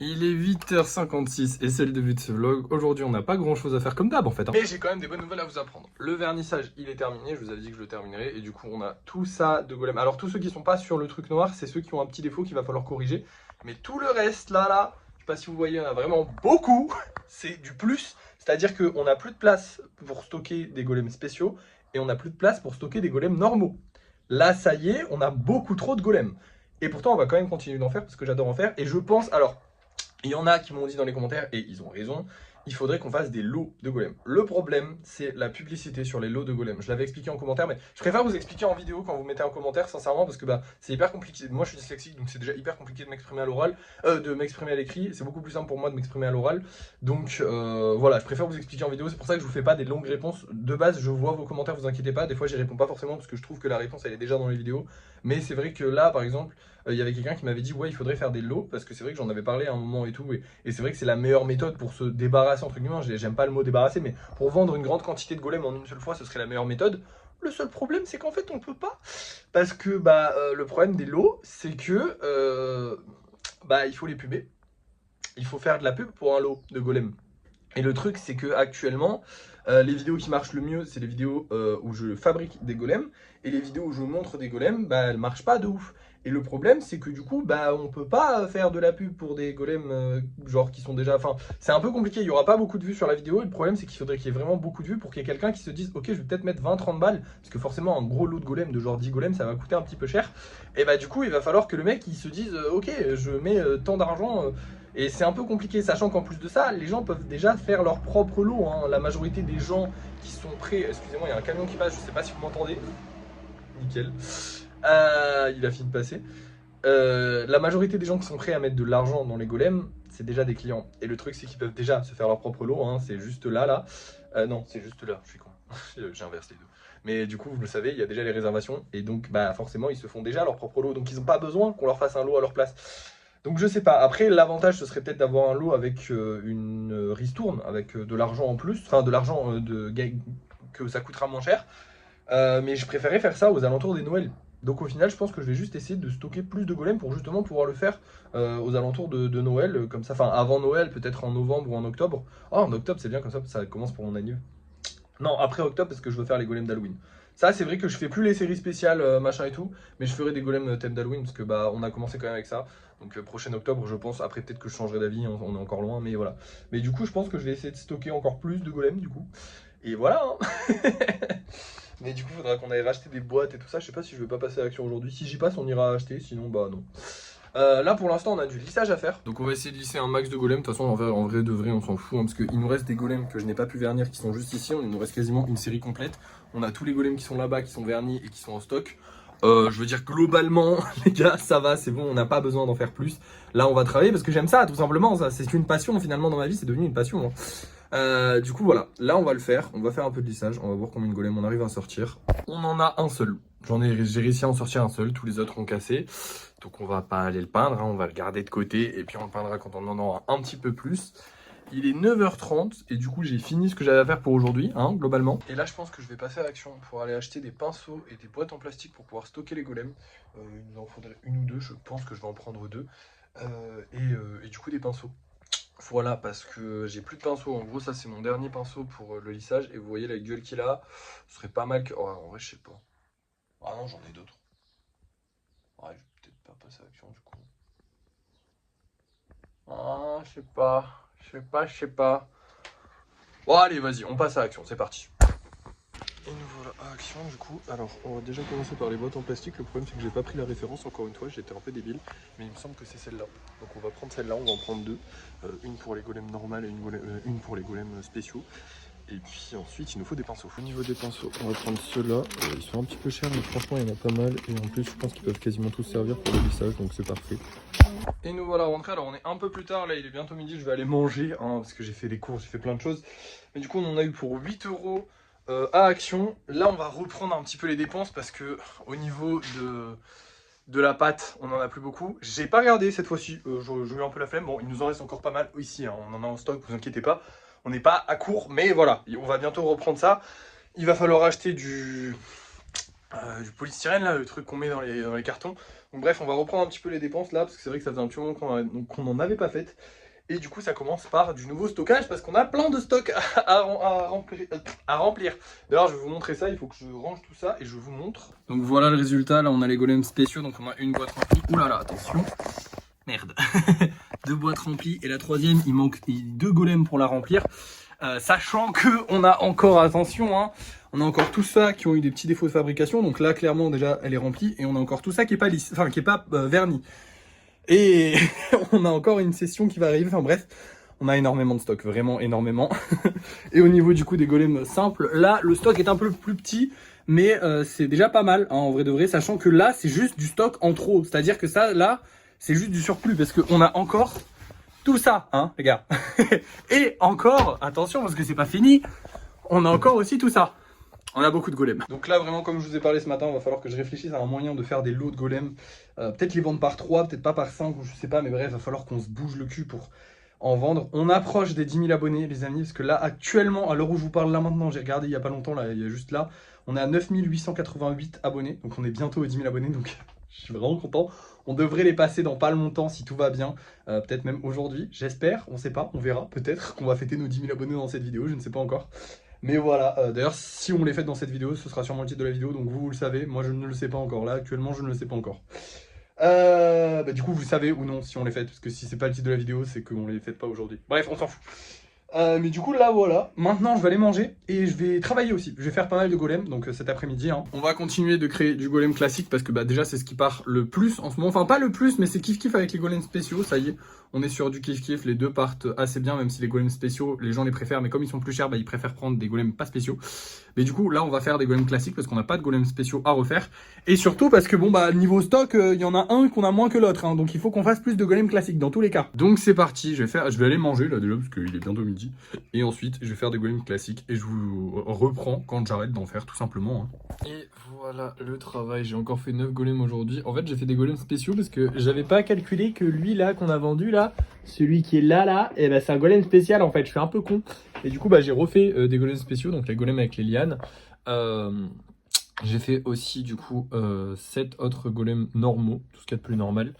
Il est 8h56 et c'est le début de ce vlog. Aujourd'hui, on n'a pas grand chose à faire comme d'hab en fait. Mais j'ai quand même des bonnes nouvelles à vous apprendre. Le vernissage, il est terminé. Je vous avais dit que je le terminerai. Et du coup, on a tout ça de golem. Alors, tous ceux qui sont pas sur le truc noir, c'est ceux qui ont un petit défaut qu'il va falloir corriger. Mais tout le reste, là, je sais pas si vous voyez, on a vraiment beaucoup. C'est du plus. C'est-à-dire qu'on n'a plus de place pour stocker des golems spéciaux et on n'a plus de place pour stocker des golems normaux. Là, ça y est, on a beaucoup trop de golems. Et pourtant, on va quand même continuer d'en faire parce que j'adore en faire. Et je pense, alors. Il y en a qui m'ont dit dans les commentaires, et ils ont raison, il faudrait qu'on fasse des lots de golems. Le problème, c'est la publicité sur les lots de golems. Je l'avais expliqué en commentaire, mais je préfère vous expliquer en vidéo quand vous mettez un commentaire, sincèrement, parce que bah, c'est hyper compliqué. Moi, je suis dyslexique, donc c'est déjà hyper compliqué de m'exprimer à l'oral, de m'exprimer à l'écrit. C'est beaucoup plus simple pour moi de m'exprimer à l'oral. Donc voilà, je préfère vous expliquer en vidéo. C'est pour ça que je vous fais pas des longues réponses. De base, je vois vos commentaires, vous inquiétez pas. Des fois, j'y réponds pas forcément parce que je trouve que la réponse, elle est déjà dans les vidéos. Mais c'est vrai que là, par exemple, il y avait quelqu'un qui m'avait dit ouais, il faudrait faire des lots parce que c'est vrai que j'en avais parlé à un moment et tout, et c'est vrai que c'est la meilleure méthode pour se débarrasser entre guillemets. J'aime pas le mot débarrasser, mais pour vendre une grande quantité de golems en une seule fois, ce serait la meilleure méthode. Le seul problème, c'est qu'en fait, on peut pas parce que le problème des lots, c'est que il faut les puber, il faut faire de la pub pour un lot de golems. Et le truc, c'est que actuellement, les vidéos qui marchent le mieux, c'est les vidéos où je fabrique des golems. Et les vidéos où je montre des golems, elles marchent pas de ouf. Et le problème, c'est que du coup, on peut pas faire de la pub pour des golems genre qui sont déjà. Enfin, c'est un peu compliqué. Il y aura pas beaucoup de vues sur la vidéo. Et le problème, c'est qu'il faudrait qu'il y ait vraiment beaucoup de vues pour qu'il y ait quelqu'un qui se dise, ok, je vais peut-être mettre 20-30 balles. Parce que forcément, un gros lot de golems de genre 10 golems, ça va coûter un petit peu cher. Et du coup, il va falloir que le mec il se dise, ok, je mets tant d'argent. Et c'est un peu compliqué, sachant qu'en plus de ça, les gens peuvent déjà faire leur propre lot. Hein. La majorité des gens qui sont prêts... Excusez-moi, il y a un camion qui passe, je sais pas si vous m'entendez. Nickel. Il a fini de passer. La majorité des gens qui sont prêts à mettre de l'argent dans les golems, c'est déjà des clients. Et le truc, c'est qu'ils peuvent déjà se faire leur propre lot. Hein. C'est juste là. Non, c'est juste là, je suis con. J'inverse les deux. Mais du coup, vous le savez, il y a déjà les réservations. Et donc, forcément, ils se font déjà leur propre lot. Donc, ils n'ont pas besoin qu'on leur fasse un lot à leur place. Donc je sais pas. Après, l'avantage, ce serait peut-être d'avoir un lot avec une ristourne, avec de l'argent en plus, enfin de l'argent que ça coûtera moins cher. Mais je préférais faire ça aux alentours des Noëls. Donc au final, je pense que je vais juste essayer de stocker plus de golems pour justement pouvoir le faire aux alentours de Noël, comme ça, enfin avant Noël, peut-être en novembre ou en octobre. Oh, en octobre, c'est bien comme ça commence pour mon anniv. Non, après octobre, parce que je veux faire les golems d'Halloween. Ça, c'est vrai que je fais plus les séries spéciales, machin et tout, mais je ferai des golems thème d'Halloween, parce que on a commencé quand même avec ça. Donc prochain octobre, je pense. Après, peut-être que je changerai d'avis, on est encore loin, mais voilà. Mais du coup, je pense que je vais essayer de stocker encore plus de golems, du coup. Et voilà, hein. Mais du coup, il faudra qu'on aille racheter des boîtes et tout ça. Je sais pas si je vais pas passer à l'action aujourd'hui. Si j'y passe, on ira acheter, sinon, bah non. Là pour l'instant on a du lissage à faire. Donc on va essayer de lisser un max de golems. De toute façon en vrai de vrai on s'en fout hein, parce qu'il nous reste des golems que je n'ai pas pu vernir qui sont juste ici. Il nous reste quasiment une série complète. On a tous les golems qui sont là-bas, qui sont vernis et qui sont en stock. Je veux dire globalement les gars ça va, c'est bon, on n'a pas besoin d'en faire plus. Là on va travailler parce que j'aime ça tout simplement. Ça c'est une passion finalement dans ma vie, c'est devenu une passion. Hein. Du coup voilà, là on va le faire, on va faire un peu de lissage, on va voir combien de golems on arrive à sortir. On en a un seul, j'ai réussi à en sortir un seul, tous les autres ont cassé. Donc on va pas aller le peindre, hein, on va le garder de côté et puis on le peindra quand on en aura un petit peu plus. Il est 9h30 et du coup j'ai fini ce que j'avais à faire pour aujourd'hui, hein, globalement. Et là je pense que je vais passer à l'action pour aller acheter des pinceaux et des boîtes en plastique pour pouvoir stocker les golems. Il nous en faudrait une ou deux, je pense que je vais en prendre deux. Et du coup des pinceaux. Voilà, parce que j'ai plus de pinceaux. En gros, ça c'est mon dernier pinceau pour le lissage. Et vous voyez la gueule qu'il a. Ce serait pas mal que. Oh, en vrai, je sais pas. Ah non, j'en ai d'autres. Ouais, je vais peut-être pas passer à l'action du coup. Ah, je sais pas. Bon, allez, vas-y, on passe à l'action, c'est parti. Et nous voilà à action du coup. Alors, on va déjà commencer par les boîtes en plastique. Le problème, c'est que j'ai pas pris la référence, encore une fois, j'étais un peu débile. Mais il me semble que c'est celle-là. Donc, on va prendre celle-là, on va en prendre deux. Une pour les golems normales et une pour les golems spéciaux. Et puis ensuite, il nous faut des pinceaux. Au niveau des pinceaux, on va prendre ceux-là. Ils sont un petit peu chers, mais franchement, il y en a pas mal. Et en plus, je pense qu'ils peuvent quasiment tous servir pour le lissage, donc c'est parfait. Et nous voilà rentrés. Alors, on est un peu plus tard. Là, il est bientôt midi. Je vais aller manger, hein, parce que j'ai fait des courses, j'ai fait plein de choses. Mais du coup, on en a eu pour 8 euros à Action. Là, on va reprendre un petit peu les dépenses parce que au niveau de la pâte, on en a plus beaucoup. J'ai pas regardé cette fois-ci. J'ai eu un peu la flemme. Bon, il nous en reste encore pas mal ici. Hein, on en a en stock, vous inquiétez pas. On n'est pas à court, mais voilà, on va bientôt reprendre ça. Il va falloir acheter du polystyrène là, le truc qu'on met dans les cartons. Donc bref, on va reprendre un petit peu les dépenses là, parce que c'est vrai que ça faisait un petit moment qu'on n'en avait pas fait. Et du coup, ça commence par du nouveau stockage, parce qu'on a plein de stocks à remplir. D'ailleurs, je vais vous montrer ça, il faut que je range tout ça et je vous montre. Donc voilà le résultat, là on a les golems spéciaux, donc on a une boîte remplie. Ouh là là, attention. Merde. 2 boîtes remplies et la troisième, il manque 2 golems pour la remplir. Sachant que on a encore, attention, hein, on a encore tout ça qui ont eu des petits défauts de fabrication. Donc là, clairement, déjà, elle est remplie. Et on a encore tout ça qui est pas lisse, enfin qui est pas verni. Et on a encore une session qui va arriver. Enfin bref, on a énormément de stock, vraiment énormément. Et au niveau du coup des golems simples, là, le stock est un peu plus petit. Mais c'est déjà pas mal, hein, en vrai de vrai. Sachant que là, c'est juste du stock en trop. C'est-à-dire que ça, là, c'est juste du surplus. Parce qu'on a encore tout ça, hein, les gars. Et encore, attention, parce que c'est pas fini, on a encore aussi tout ça. On a beaucoup de golems. Donc là, vraiment, comme je vous ai parlé ce matin, il va falloir que je réfléchisse à un moyen de faire des lots de golems. Peut-être les vendre par 3, peut-être pas par 5, ou je sais pas, mais bref, il va falloir qu'on se bouge le cul pour en vendre. On approche des 10 000 abonnés, les amis, parce que là, actuellement, à l'heure où je vous parle là maintenant, j'ai regardé il y a pas longtemps, là, il y a juste là, on est à 9 888 abonnés, donc on est bientôt aux 10 000 abonnés, donc je suis vraiment content. On devrait les passer dans pas longtemps si tout va bien, peut-être même aujourd'hui, j'espère, on sait pas, on verra, peut-être qu'on va fêter nos 10 000 abonnés dans cette vidéo, je ne sais pas encore. Mais voilà, d'ailleurs si on les fête dans cette vidéo, ce sera sûrement le titre de la vidéo, donc vous le savez, moi je ne le sais pas encore, là actuellement je ne le sais pas encore. Du coup vous savez ou non si on les fête, parce que si c'est pas le titre de la vidéo, c'est qu'on les fête pas aujourd'hui. Bref, on s'en fout. Mais du coup là voilà, maintenant je vais aller manger et je vais travailler aussi. Je vais faire pas mal de golems, donc cet après-midi, hein. On va continuer de créer du golem classique parce que bah déjà c'est ce qui part le plus en ce moment. Enfin pas le plus, mais c'est kiff-kiff avec les golems spéciaux, ça y est. On est sur du kiff-kiff, les deux partent assez bien, même si les golems spéciaux, les gens les préfèrent, mais comme ils sont plus chers, bah, ils préfèrent prendre des golems pas spéciaux. Mais du coup là on va faire des golems classiques parce qu'on n'a pas de golems spéciaux à refaire. Et surtout parce que bon bah niveau stock, il y en a un qu'on a moins que l'autre, hein, donc il faut qu'on fasse plus de golems classiques dans tous les cas. Donc c'est parti, je vais aller manger là déjà parce qu'il est bientôt midi. Et ensuite, je vais faire des golems classiques et je vous reprends quand j'arrête d'en faire, tout simplement, hein. Et voilà le travail, j'ai encore fait 9 golems aujourd'hui. En fait, j'ai fait des golems spéciaux parce que j'avais pas calculé que lui là qu'on a vendu là, celui qui est là, et ben c'est un golem spécial en fait, je suis un peu con. Et du coup, bah j'ai refait des golems spéciaux, donc les golems avec les lianes. J'ai fait aussi du coup 7 autres golems normaux, tout ce qu'il y a de plus normal.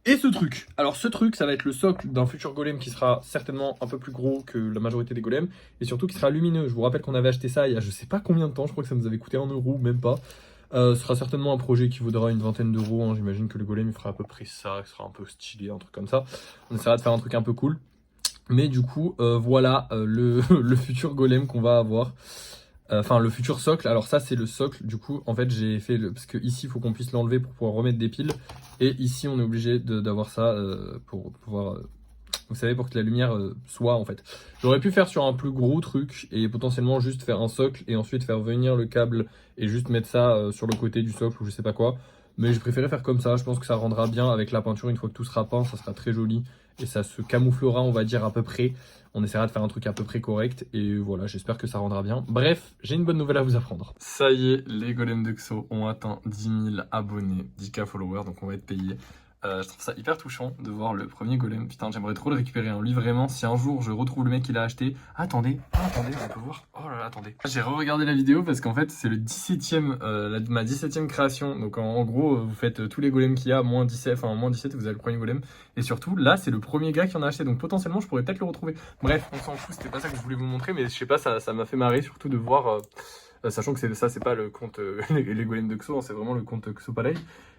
Et ce truc, alors ce truc, ça va être le socle d'un futur golem qui sera certainement un peu plus gros que la majorité des golems et surtout qui sera lumineux. Je vous rappelle qu'on avait acheté ça il y a je sais pas combien de temps, je crois que ça nous avait coûté 1 euro, même pas. Ce sera certainement un projet qui vaudra une vingtaine d'euros, hein. J'imagine que le golem il fera à peu près ça, qui sera un peu stylé, un truc comme ça. On essaiera de faire un truc un peu cool. Mais du coup, voilà le futur golem qu'on va avoir. Enfin, le futur socle. Alors ça, c'est le socle. Du coup, en fait, j'ai fait parce que ici, il faut qu'on puisse l'enlever pour pouvoir remettre des piles. Et ici, on est obligé d'avoir ça pour pouvoir, vous savez, pour que la lumière soit en fait. J'aurais pu faire sur un plus gros truc et potentiellement juste faire un socle et ensuite faire venir le câble et juste mettre ça sur le côté du socle ou je sais pas quoi. Mais je préférais faire comme ça. Je pense que ça rendra bien avec la peinture. Une fois que tout sera peint, ça sera très joli et ça se camouflera, on va dire à peu près. On essaiera de faire un truc à peu près correct et voilà, j'espère que ça rendra bien. Bref, j'ai une bonne nouvelle à vous apprendre. Ça y est, les golems de Xo ont atteint 10 000 abonnés, 10K followers, donc on va être payé. Je trouve ça hyper touchant de voir le premier golem. Putain, j'aimerais trop le récupérer. Hein. Lui, vraiment, si un jour je retrouve le mec qui l'a acheté. Ah, attendez, on peut voir. Oh là là, attendez. J'ai re-regardé la vidéo parce qu'en fait, c'est le 17ème, ma 17ème création. Donc en gros, vous faites tous les golems qu'il y a, moins 17, enfin moins 17, vous avez le premier golem. Et surtout, là, c'est le premier gars qui en a acheté. Donc potentiellement, je pourrais peut-être le retrouver. Bref, on s'en fout, c'était pas ça que je voulais vous montrer. Mais je sais pas, ça m'a fait marrer surtout de voir. Sachant que c'est pas le compte les golems de Xo, hein, c'est vraiment le compte Xo Palais.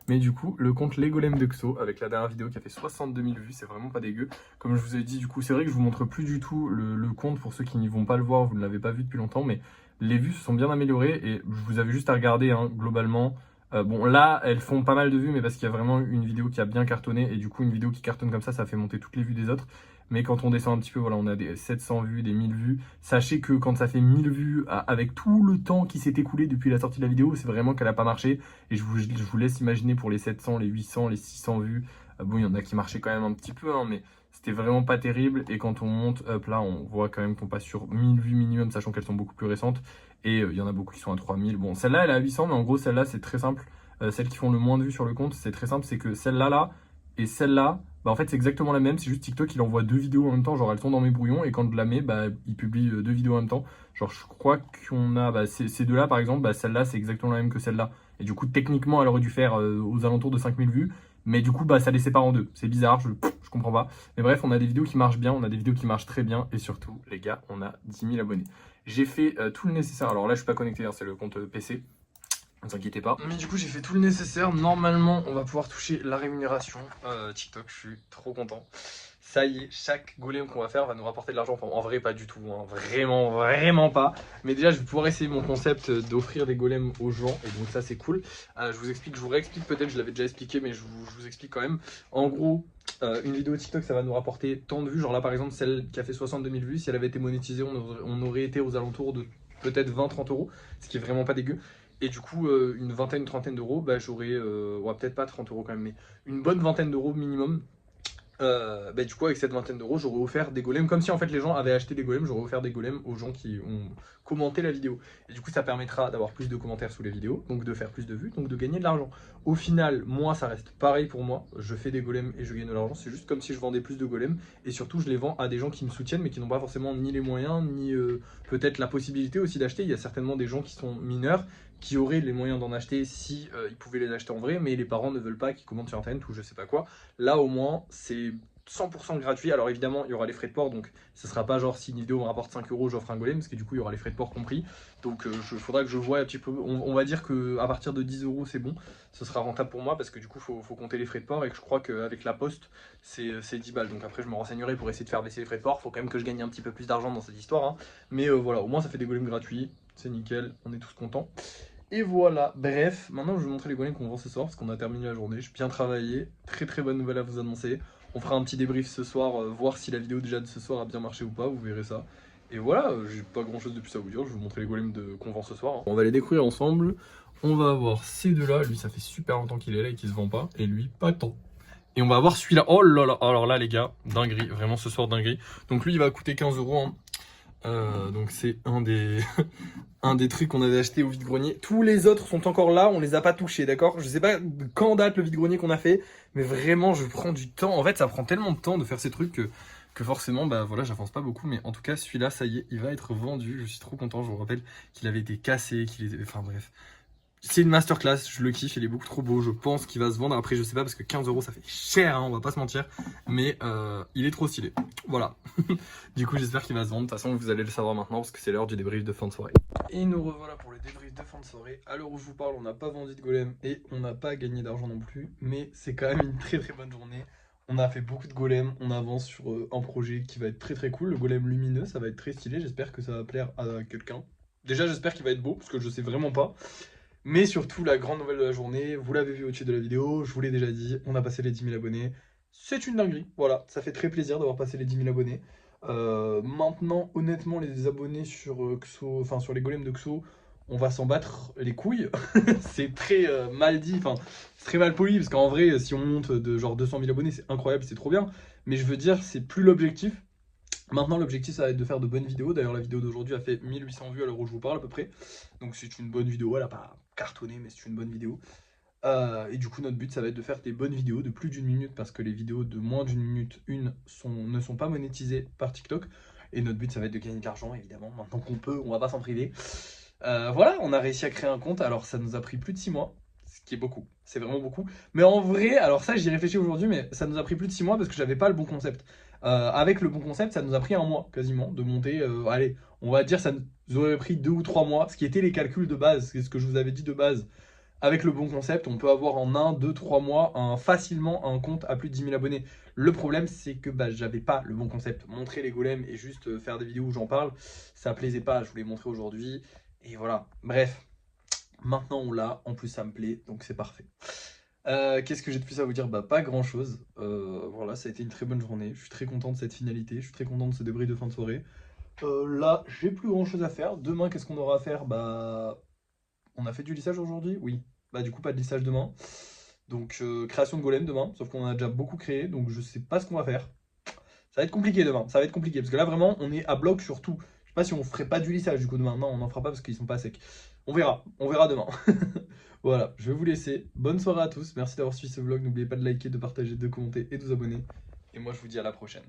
Mais du coup, le compte Les Golems de Xo, avec la dernière vidéo qui a fait 62 000 vues, c'est vraiment pas dégueu. Comme je vous ai dit, du coup, c'est vrai que je vous montre plus du tout le compte pour ceux qui n'y vont pas le voir, vous ne l'avez pas vu depuis longtemps, mais les vues se sont bien améliorées et vous avez juste à regarder, hein, globalement. Bon, là, elles font pas mal de vues, mais parce qu'il y a vraiment une vidéo qui a bien cartonné et du coup, une vidéo qui cartonne comme ça fait monter toutes les vues des autres. Mais quand on descend un petit peu, voilà, on a des 700 vues, des 1000 vues. Sachez que quand ça fait 1000 vues, avec tout le temps qui s'est écoulé depuis la sortie de la vidéo, c'est vraiment qu'elle n'a pas marché. Et je vous laisse imaginer pour les 700, les 800, les 600 vues. Bon, il y en a qui marchaient quand même un petit peu, hein, mais c'était vraiment pas terrible. Et quand on monte up là, on voit quand même qu'on passe sur 1000 vues minimum, sachant qu'elles sont beaucoup plus récentes. Et il y en a beaucoup qui sont à 3000. Bon, celle-là, elle est à 800, mais en gros, celle-là, c'est très simple. Celles qui font le moins de vues sur le compte, c'est très simple. C'est que celle-là, là, et celle-là, bah en fait c'est exactement la même, c'est juste TikTok il envoie 2 vidéos en même temps, genre elles sont dans mes brouillons et quand je la mets, bah il publie 2 vidéos en même temps. Genre je crois qu'on a, bah, ces deux-là par exemple, bah celle-là c'est exactement la même que celle-là. Et du coup, techniquement, elle aurait dû faire aux alentours de 5000 vues. Mais du coup, bah, ça les sépare en deux. C'est bizarre, je comprends pas. Mais bref, on a des vidéos qui marchent bien, on a des vidéos qui marchent très bien. Et surtout, les gars, on a 10 000 abonnés. J'ai fait tout le nécessaire. Alors là, je suis pas connecté, hein, c'est le compte PC. Ne vous inquiétez pas. Mais du coup, j'ai fait tout le nécessaire. Normalement, on va pouvoir toucher la rémunération TikTok. Je suis trop content. Ça y est, chaque golem qu'on va faire va nous rapporter de l'argent. Enfin, en vrai, pas du tout. Hein. Vraiment, vraiment pas. Mais déjà, je vais pouvoir essayer mon concept d'offrir des golems aux gens. Et donc ça, c'est cool. Je vous explique, je vous réexplique peut-être. Je l'avais déjà expliqué, mais je vous explique quand même. En gros, une vidéo TikTok, ça va nous rapporter tant de vues. Genre là, par exemple, celle qui a fait 62 000 vues, si elle avait été monétisée, on aurait été aux alentours de peut-être 20-30 euros. Ce qui est vraiment pas dégueu. Et du coup, une vingtaine, trentaine d'euros, bah, j'aurais, ouais, peut-être pas 30 euros quand même, mais une bonne vingtaine d'euros minimum. Bah, du coup, avec cette vingtaine d'euros, j'aurais offert des golems. Comme si en fait les gens avaient acheté des golems, j'aurais offert des golems aux gens qui ont commenté la vidéo. Et du coup, ça permettra d'avoir plus de commentaires sous les vidéos, donc de faire plus de vues, donc de gagner de l'argent. Au final, moi, ça reste pareil pour moi. Je fais des golems et je gagne de l'argent. C'est juste comme si je vendais plus de golems. Et surtout, je les vends à des gens qui me soutiennent, mais qui n'ont pas forcément ni les moyens, ni peut-être la possibilité aussi d'acheter. Il y a certainement des gens qui sont mineurs, qui auraient les moyens d'en acheter si ils pouvaient les acheter en vrai, mais les parents ne veulent pas qu'ils commentent sur internet ou je sais pas quoi. Là au moins c'est 100% gratuit. Alors évidemment il y aura les frais de port, donc ce sera pas genre si une vidéo me rapporte 5 euros j'offre un golem, parce que du coup il y aura les frais de port compris. Donc il faudra que je voie un petit peu, on va dire que à partir de 10 euros c'est bon, ce sera rentable pour moi, parce que du coup faut compter les frais de port, et que je crois qu'avec la poste c'est 10 balles. Donc après je me renseignerai pour essayer de faire baisser les frais de port. Faut quand même que je gagne un petit peu plus d'argent dans cette histoire, hein. Mais voilà, au moins ça fait des golems gratuits, c'est nickel, on est tous contents. Et voilà, bref, maintenant je vais vous montrer les golems qu'on vend ce soir, parce qu'on a terminé la journée, j'ai bien travaillé, très très bonne nouvelle à vous annoncer. On fera un petit débrief ce soir, voir si la vidéo déjà de ce soir a bien marché ou pas, vous verrez ça. Et voilà, j'ai pas grand chose de plus à vous dire, je vais vous montrer les golems qu'on vend ce soir, hein. On va les découvrir ensemble, on va avoir ces deux-là, lui ça fait super longtemps qu'il est là et qu'il se vend pas, et lui pas tant. Et on va avoir celui-là, oh là là, alors là les gars, dinguerie, vraiment ce soir dinguerie. Donc lui il va coûter 15 euros, hein. Donc c'est un des un des trucs qu'on avait acheté au vide-grenier. Tous les autres sont encore là, on les a pas touchés, d'accord? Je sais pas quand date le vide-grenier qu'on a fait, mais vraiment je prends du temps. En fait ça prend tellement de temps de faire ces trucs que forcément bah voilà, j'avance pas beaucoup. Mais en tout cas celui-là ça y est, il va être vendu. Je suis trop content. Je vous rappelle qu'il avait été cassé, qu'il était... Enfin bref. C'est une masterclass, je le kiffe, il est beaucoup trop beau, je pense qu'il va se vendre. Après je sais pas, parce que 15 euros ça fait cher, hein, on va pas se mentir. Mais il est trop stylé, voilà. Du coup j'espère qu'il va se vendre, de toute façon vous allez le savoir maintenant, parce que c'est l'heure du débrief de fin de soirée. Et nous revoilà pour le débrief de fin de soirée. À l'heure où je vous parle, on n'a pas vendu de golem et on n'a pas gagné d'argent non plus. Mais c'est quand même une très très bonne journée. On a fait beaucoup de golems, on avance sur un projet qui va être très très cool. Le golem lumineux, ça va être très stylé, j'espère que ça va plaire à quelqu'un. Déjà j'espère qu'il va être beau, parce que je sais vraiment pas. Mais surtout, la grande nouvelle de la journée, vous l'avez vu au-dessus de la vidéo, je vous l'ai déjà dit, on a passé les 10 000 abonnés. C'est une dinguerie, voilà, ça fait très plaisir d'avoir passé les 10 000 abonnés. Maintenant, honnêtement, les abonnés sur Xo, enfin sur les golems de Xo, on va s'en battre les couilles. C'est très mal dit, enfin, c'est très mal poli, parce qu'en vrai, si on monte de genre 200 000 abonnés, c'est incroyable, c'est trop bien. Mais je veux dire, c'est plus l'objectif. Maintenant, l'objectif, ça va être de faire de bonnes vidéos. D'ailleurs, la vidéo d'aujourd'hui a fait 1800 vues à l'heure où je vous parle à peu près. Donc c'est une bonne vidéo, elle a pas cartonné, mais c'est une bonne vidéo. Et du coup, notre but, ça va être de faire des bonnes vidéos de plus d'une minute, parce que les vidéos de moins d'une minute ne sont pas monétisées par TikTok. Et notre but, ça va être de gagner de l'argent, évidemment. Maintenant qu'on peut, on va pas s'en priver. Voilà, on a réussi à créer un compte. Alors, ça nous a pris plus de 6 mois, ce qui est beaucoup. C'est vraiment beaucoup. Mais en vrai, alors ça, j'y réfléchis aujourd'hui, mais ça nous a pris plus de 6 mois parce que j'avais pas le bon concept. Avec le bon concept, ça nous a pris un mois quasiment de monter. Allez, on va dire ça nous aurait pris 2 ou 3 mois, ce qui était les calculs de base, c'est ce que je vous avais dit de base. Avec le bon concept, on peut avoir en 1, 2, 3 mois facilement un compte à plus de 10 000 abonnés. Le problème, c'est que bah, j'avais pas le bon concept. Montrer les golems et juste faire des vidéos où j'en parle, ça plaisait pas. Je vous l'ai montré aujourd'hui. Et voilà, bref. Maintenant, on l'a. En plus, ça me plaît, donc c'est parfait. Qu'est-ce que j'ai de plus à vous dire? Bah pas grand chose. Voilà, ça a été une très bonne journée. Je suis très content de cette finalité. Je suis très content de ce débrief de fin de soirée. Là, j'ai plus grand chose à faire. Demain, qu'est-ce qu'on aura à faire? Bah, on a fait du lissage aujourd'hui? Oui. Bah du coup, pas de lissage demain. Donc création de golem demain. Sauf qu'on en a déjà beaucoup créé. Donc je sais pas ce qu'on va faire. Ça va être compliqué demain. Ça va être compliqué. Parce que là, vraiment, on est à bloc sur tout. Je sais pas si on ferait pas du lissage du coup demain. Non, on n'en fera pas parce qu'ils sont pas secs. On verra. On verra demain. Voilà, je vais vous laisser. Bonne soirée à tous. Merci d'avoir suivi ce vlog. N'oubliez pas de liker, de partager, de commenter et de vous abonner. Et moi, je vous dis à la prochaine.